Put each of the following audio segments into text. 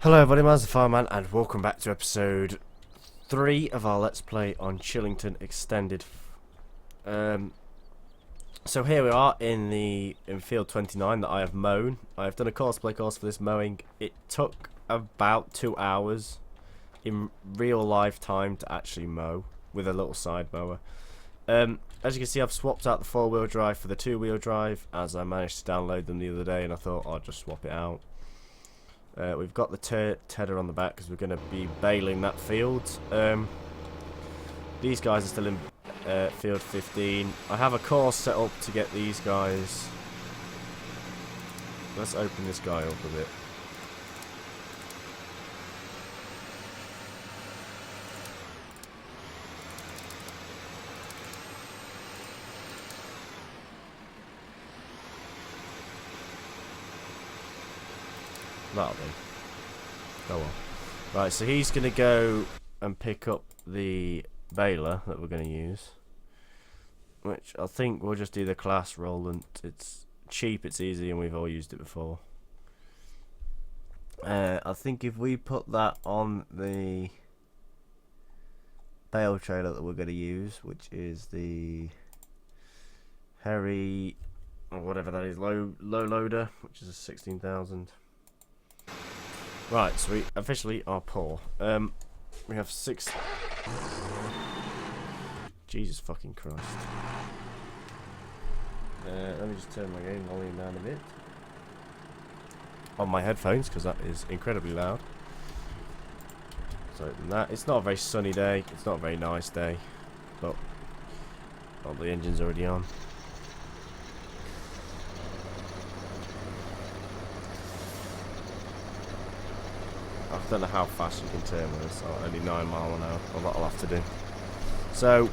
Hello everybody, mine's the Fireman and welcome back to episode 3 of our Let's Play on Chellington Extended. So here we are in field 29 that I have mown. I've done a cosplay course for this mowing. It took about 2 hours in real life time to actually mow with a little side mower. As you can see, I've swapped out the 4-wheel drive for the 2-wheel drive as I managed to download them the other day and I thought I'd just swap it out. We've got the tedder on the back because we're going to be baling that field. These guys are still in field 15. I have a course set up to get these guys. Let's open this guy up a bit. That'll do. Go on. Right, so he's going to go and pick up the baler that we're going to use. Which I think we'll just do the class Roland. It's cheap, it's easy, and we've all used it before. I think if we put that on the bale trailer that we're going to use, which is the Harry, or whatever that is, low loader, which is a 16,000. Right, so we officially are poor. We have 6. Jesus fucking Christ. Let me just turn my game volume down a bit on my headphones because that is incredibly loud. So that it's not a very sunny day. It's not a very nice day, but the engine's already on. I don't know how fast you can turn with this, only 9 miles an hour, well that'll have to do. So,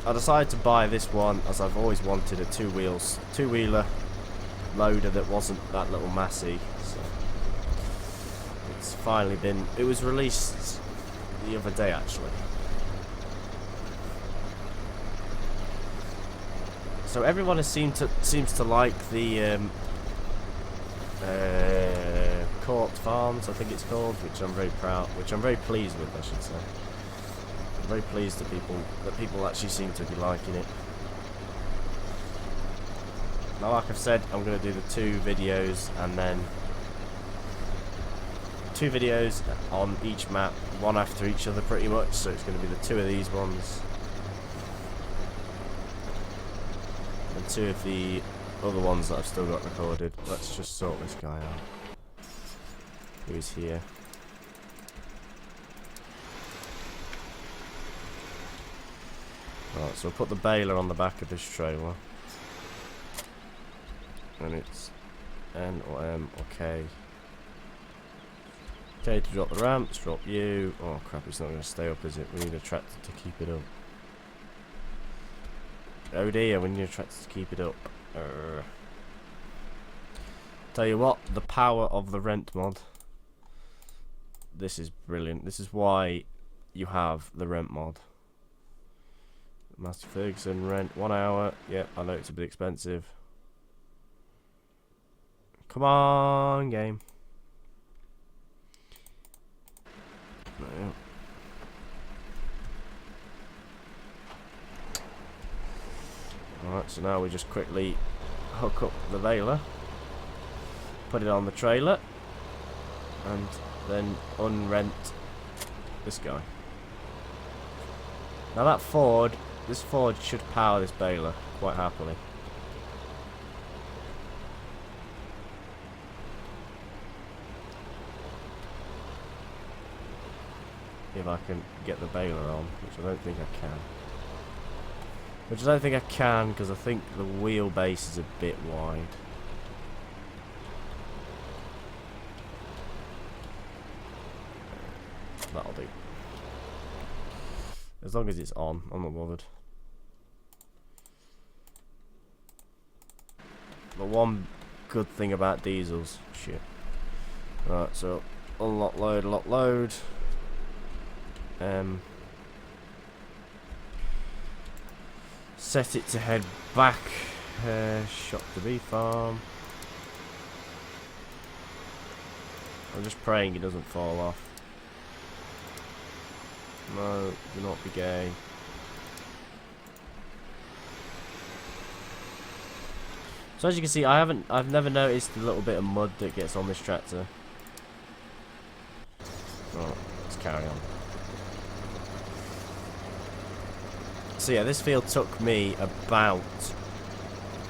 I decided to buy this one as I've always wanted a two-wheeler loader that wasn't that little massy. So, it's finally it was released the other day actually. So everyone seems to like the Court Farms, I think it's called, which I'm very pleased with, I should say. I'm very pleased that people actually seem to be liking it. Now, like I've said, I'm going to do the 2 videos and then 2 videos on each map, one after each other pretty much, so it's going to be the 2 of these ones and 2 of the other ones that I've still got recorded. Let's just sort this guy out. Who's here? Right, so I'll put the baler on the back of this trailer. And it's N or M or K. K to drop the ramps, drop U. Oh crap, it's not going to stay up, is it? We need a tractor to keep it up. Oh dear, we need a tractor to keep it up. Tell you what, the power of the rent mod. This is brilliant. This is why you have the rent mod. Master Ferguson rent 1 hour. Yep, I know it's a bit expensive. Come on, game. No. Alright, so now we just quickly hook up the baler, put it on the trailer, and then unrent this guy. Now this Ford should power this baler quite happily. If I can get the baler on, which I don't think I can. Because I think the wheelbase is a bit wide. That'll do. As long as it's on, I'm not bothered. The one good thing about diesels, shit. Right, so unlock load, lock load. Set it to head back. Shop to bee farm. I'm just praying he doesn't fall off. No, do not be gay. So as you can see, I've never noticed the little bit of mud that gets on this tractor. Right, let's carry on. So yeah, this field took me about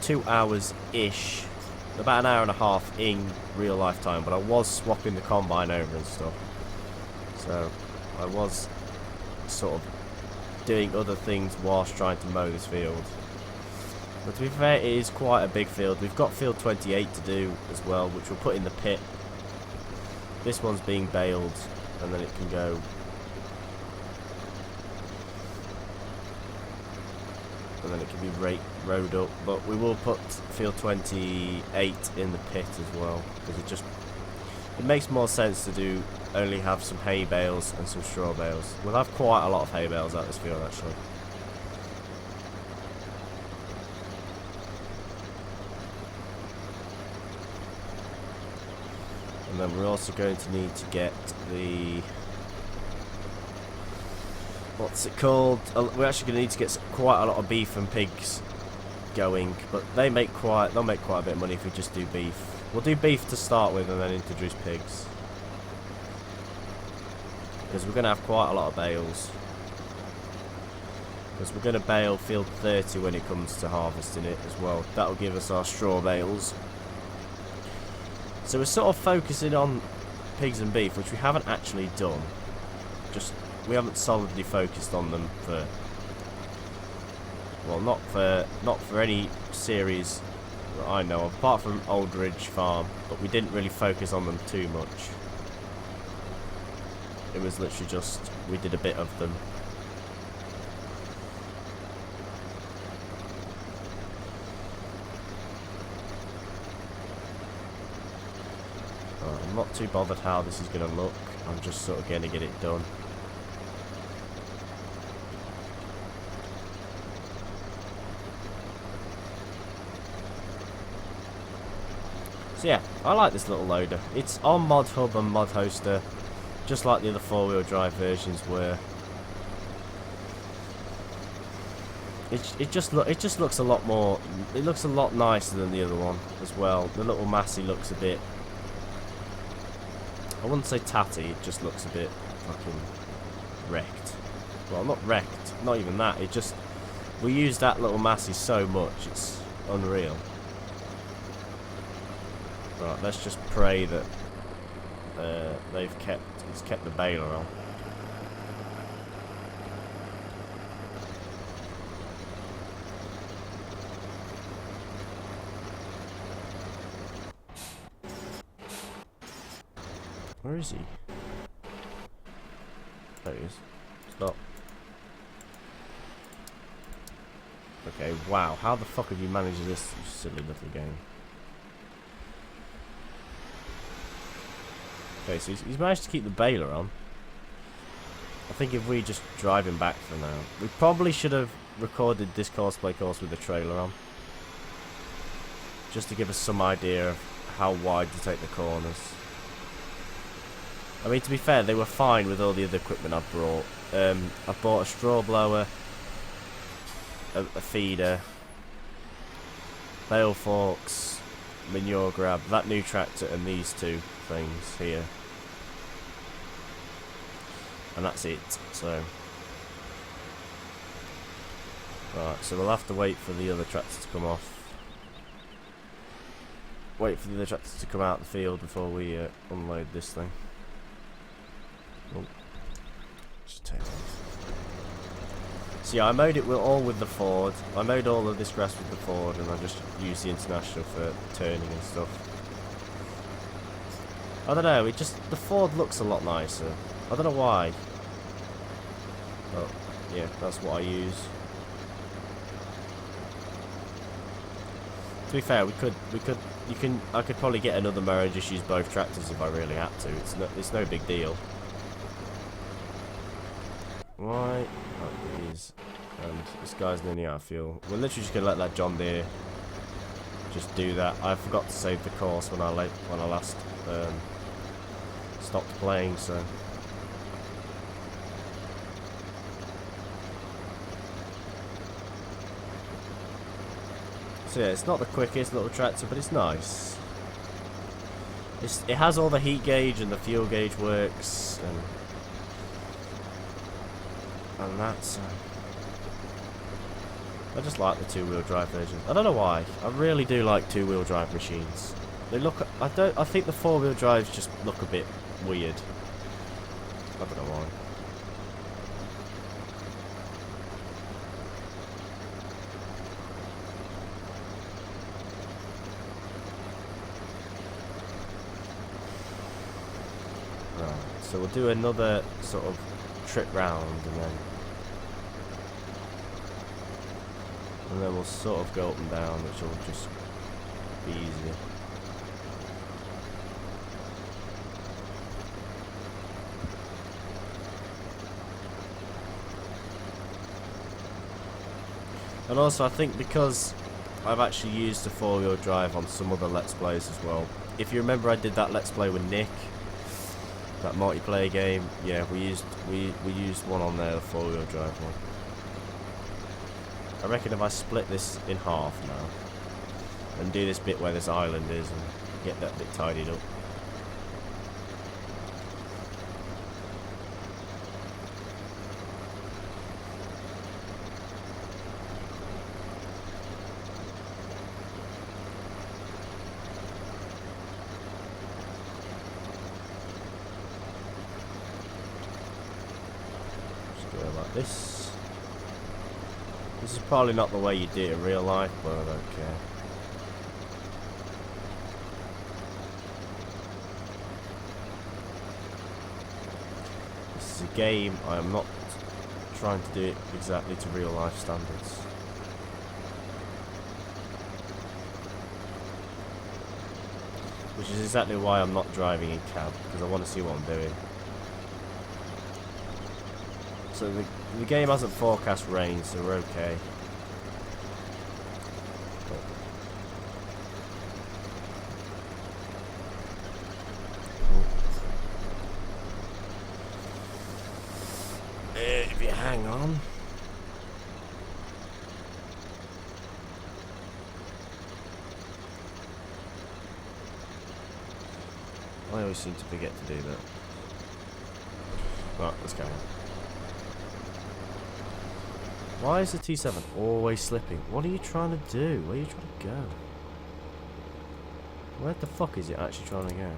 2 hours-ish. About an hour and a half in real life time, but I was swapping the combine over and stuff. So I was sort of doing other things whilst trying to mow this field. But to be fair, it is quite a big field. We've got field 28 to do as well, which we'll put in the pit. This one's being baled, and then it can go. And then it can be rowed up. But we will put field 28 in the pit as well, because it makes more sense to do only have some hay bales and some straw bales. We'll have quite a lot of hay bales out this field actually. And then we're also going to need to get the, what's it called? We're actually going to need to get quite a lot of beef and pigs going, but they'll make quite a bit of money if we just do beef. We'll do beef to start with and then introduce pigs, because we're going to have quite a lot of bales. Because we're going to bale field 30 when it comes to harvesting it as well. That'll give us our straw bales. So we're sort of focusing on pigs and beef, which we haven't actually done. We haven't solidly focused on them for, well, not for any series that I know of, apart from Old Ridge Farm, but we didn't really focus on them too much. It was literally just, we did a bit of them. I'm not too bothered how this is going to look, I'm just sort of going to get it done. So yeah, I like this little loader. It's on Mod Hub and Mod Hoster, just like the other four-wheel drive versions were. It just looks a lot more. It looks a lot nicer than the other one as well. The little Massey looks a bit, I wouldn't say tatty, it just looks a bit fucking wrecked. Well, not wrecked, not even that. It just, we use that little Massey so much, it's unreal. Right, let's just pray that it's kept the baler on. Where is he? There he is. Stop. Okay, wow. How the fuck have you managed this, you silly little game? Okay, so he's managed to keep the baler on. I think if we just drive him back for now. We probably should have recorded this cosplay course with the trailer on. Just to give us some idea of how wide to take the corners. I mean, to be fair, they were fine with all the other equipment I've brought. I've bought a straw blower, a feeder, bale forks, manure grab, that new tractor, and these two things here. And that's it, so. Right, so we'll have to wait for the other tractor to come off. Wait for the other tractor to come out of the field before we unload this thing. Oh, just take it off. So yeah, I mowed it all with the Ford. I mowed all of this grass with the Ford, and I just used the International for turning and stuff. I don't know, the Ford looks a lot nicer. I don't know why. But yeah, that's what I use. To be fair, I could probably get another mower and just use both tractors if I really had to. It's no big deal. Right, that is, and this guy's nearly out of fuel. We're literally just gonna let that John Deere just do that. I forgot to save the course when I last stopped playing, so. So yeah, it's not the quickest little tractor, but it's nice. It has all the heat gauge and the fuel gauge works, and that's. I just like the two-wheel drive version. I don't know why. I really do like two-wheel drive machines. They look. I think the four-wheel drives just look a bit weird. I don't know why. So we'll do another sort of trip round and then we'll sort of go up and down, which will just be easier. And also I think because I've actually used the four-wheel drive on some other Let's Plays as well. If you remember, I did that Let's Play with Nick. That multiplayer game, yeah, we used one on there, the four-wheel drive one. I reckon if I split this in half now and do this bit where this island is and get that bit tidied up. Like this. This is probably not the way you do it in real life, but I don't care. This is a game. I am not trying to do it exactly to real life standards. Which is exactly why I'm not driving in cab, because I want to see what I'm doing. So the game hasn't forecast rain, so we're okay. If you hang on. I always seem to forget to do that. Right, let's go on. Why is the T7 always slipping? What are you trying to do? Where are you trying to go? Where the fuck is it actually trying to go?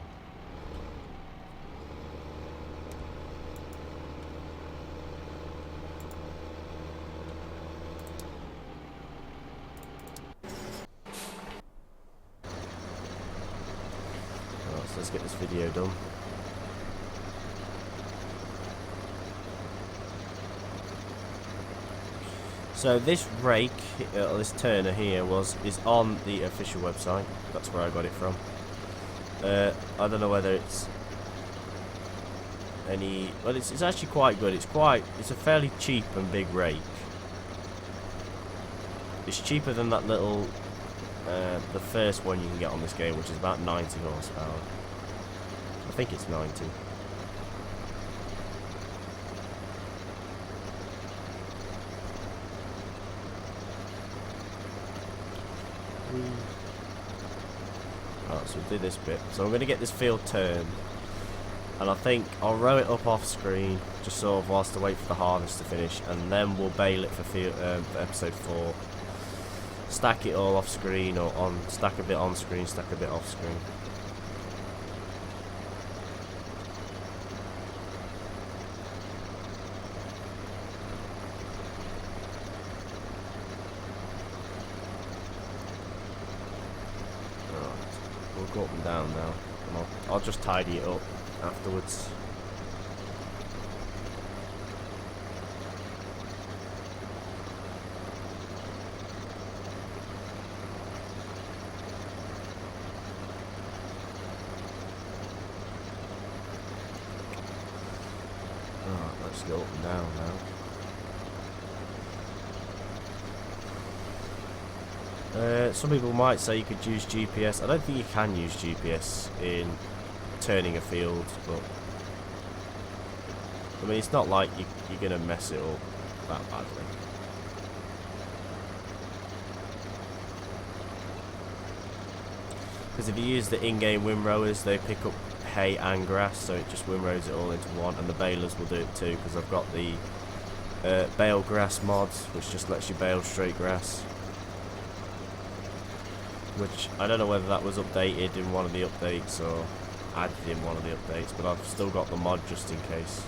Right, so let's get this video done. So this rake, this turner here, is on the official website. That's where I got it from. I don't know whether it's any. Well, it's actually quite good. It's a fairly cheap and big rake. It's cheaper than that little, the first one you can get on this game, which is about 90 horsepower. I think it's 90. Right, so we'll do this bit. So I'm going to get this field turned, and I think I'll row it up off screen, just sort of whilst I wait for the harvest to finish, and then we'll bail it for episode 4. Stack it all off screen, or stack a bit on screen, stack a bit off screen. We'll go up and down now, and I'll just tidy it up afterwards. Alright, let's go up and down now. Some people might say you could use GPS. I don't think you can use GPS in turning a field, but I mean, it's not like you're going to mess it up that badly. Because if you use the in-game windrowers, they pick up hay and grass, so it just windrows it all into one, and the balers will do it too, because I've got the bale grass mods, which just lets you bale straight grass. Which, I don't know whether that was updated in one of the updates, or added in one of the updates, but I've still got the mod just in case.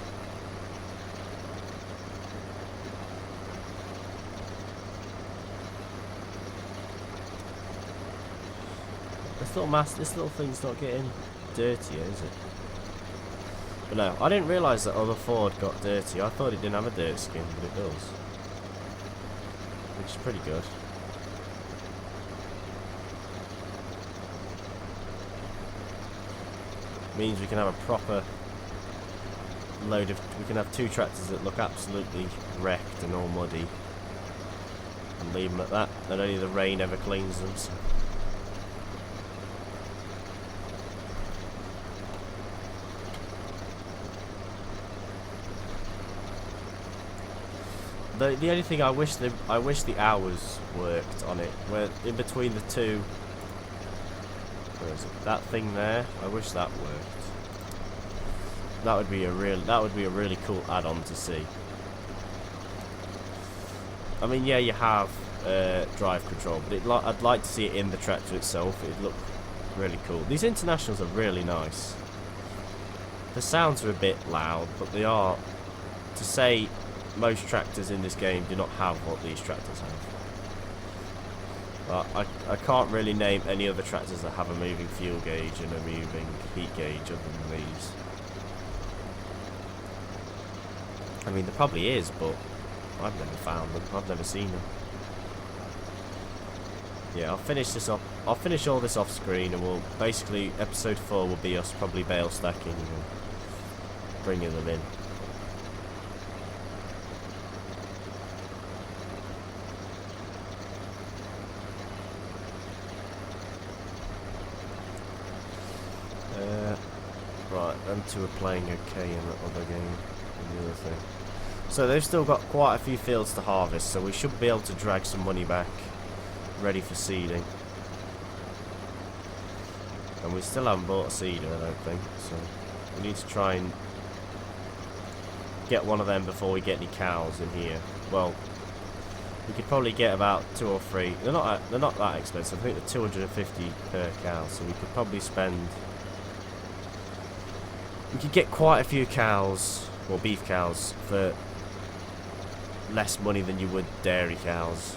This little thing's not getting dirtier, is it? But no, I didn't realise that other Ford got dirty. I thought it didn't have a dirt skin, but it does. Which is pretty good. Means we can have a proper load of... We can have two tractors that look absolutely wrecked and all muddy. And leave them at that. And only the rain ever cleans them, so... The only thing I wish the hours worked on it. Where in between the two, where is it? That thing there. I wish that worked. That would be a really cool add-on to see. I mean, yeah, you have drive control, but I'd like to see it in the tractor itself. It'd look really cool. These internationals are really nice. The sounds are a bit loud, but they are, to say. Most tractors in this game do not have what these tractors have. But I can't really name any other tractors that have a moving fuel gauge and a moving heat gauge other than these. I mean, there probably is, but I've never found them. I've never seen them. Yeah, I'll finish this off. I'll finish all this off screen, and we'll basically episode 4 will be us probably bale stacking and bringing them in. Right, them two are playing okay in the other game, and the other thing. So they've still got quite a few fields to harvest, so we should be able to drag some money back, ready for seeding. And we still haven't bought a seeder, I don't think, so we need to try and get one of them before we get any cows in here. Well, we could probably get about 2 or 3. They're not that expensive. I think they're 250 per cow, so we could probably spend... We could get quite a few cows, or beef cows, for less money than you would dairy cows.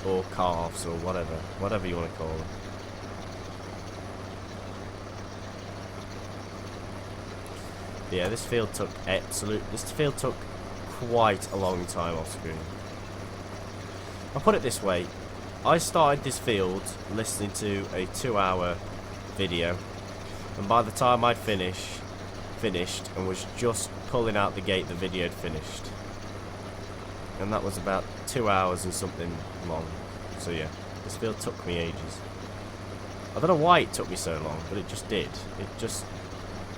Or calves, or whatever you want to call them. Yeah, this field took quite a long time off screen. I'll put it this way, I started this field listening to a 2-hour video. And by the time I'd finished and was just pulling out the gate, the video had finished. And that was about 2 hours and something long. So yeah, this field took me ages. I don't know why it took me so long, but it just did.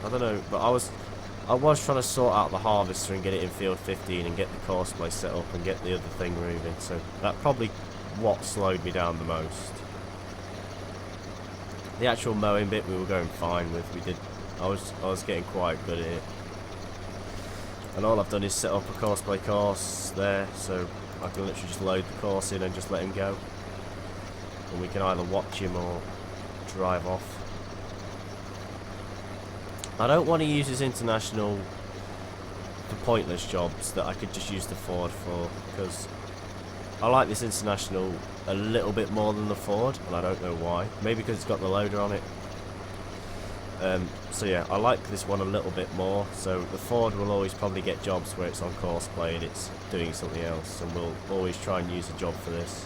I don't know, but I was trying to sort out the harvester and get it in field 15 and get the course play set up and get the other thing moving. So that probably what slowed me down the most. The actual mowing bit we were going fine with. I was getting quite good at it. And all I've done is set up a course by course there, so I can literally just load the course in and just let him go. And we can either watch him or drive off. I don't want to use this international for pointless jobs that I could just use the Ford for, because I like this international a little bit more than the Ford, and I don't know why. Maybe because it's got the loader on it. So yeah, I like this one a little bit more. So the Ford will always probably get jobs where it's on course play and it's doing something else, and we'll always try and use a job for this.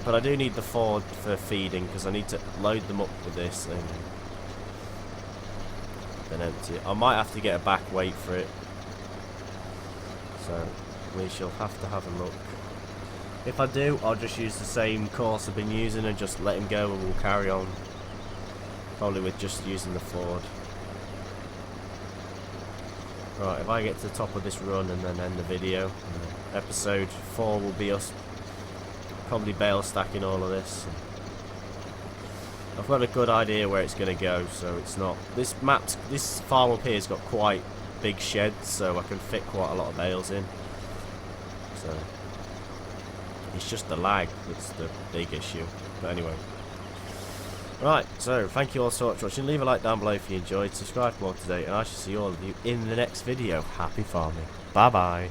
But I do need the Ford for feeding, because I need to load them up with this and then empty it. I might have to get a back weight for it, so we shall have to have a look. If I do, I'll just use the same course I've been using and just let him go, and we'll carry on. Probably with just using the Ford. Right, if I get to the top of this run and then end the video, episode 4 will be us probably bale stacking all of this. I've got a good idea where it's going to go, so it's not... This farm up here has got quite big sheds, so I can fit quite a lot of bales in. So it's just the lag that's the big issue. But anyway. Right, so thank you all so much for watching. Leave a like down below if you enjoyed. Subscribe for more today, and I shall see all of you in the next video. Happy farming. Bye bye.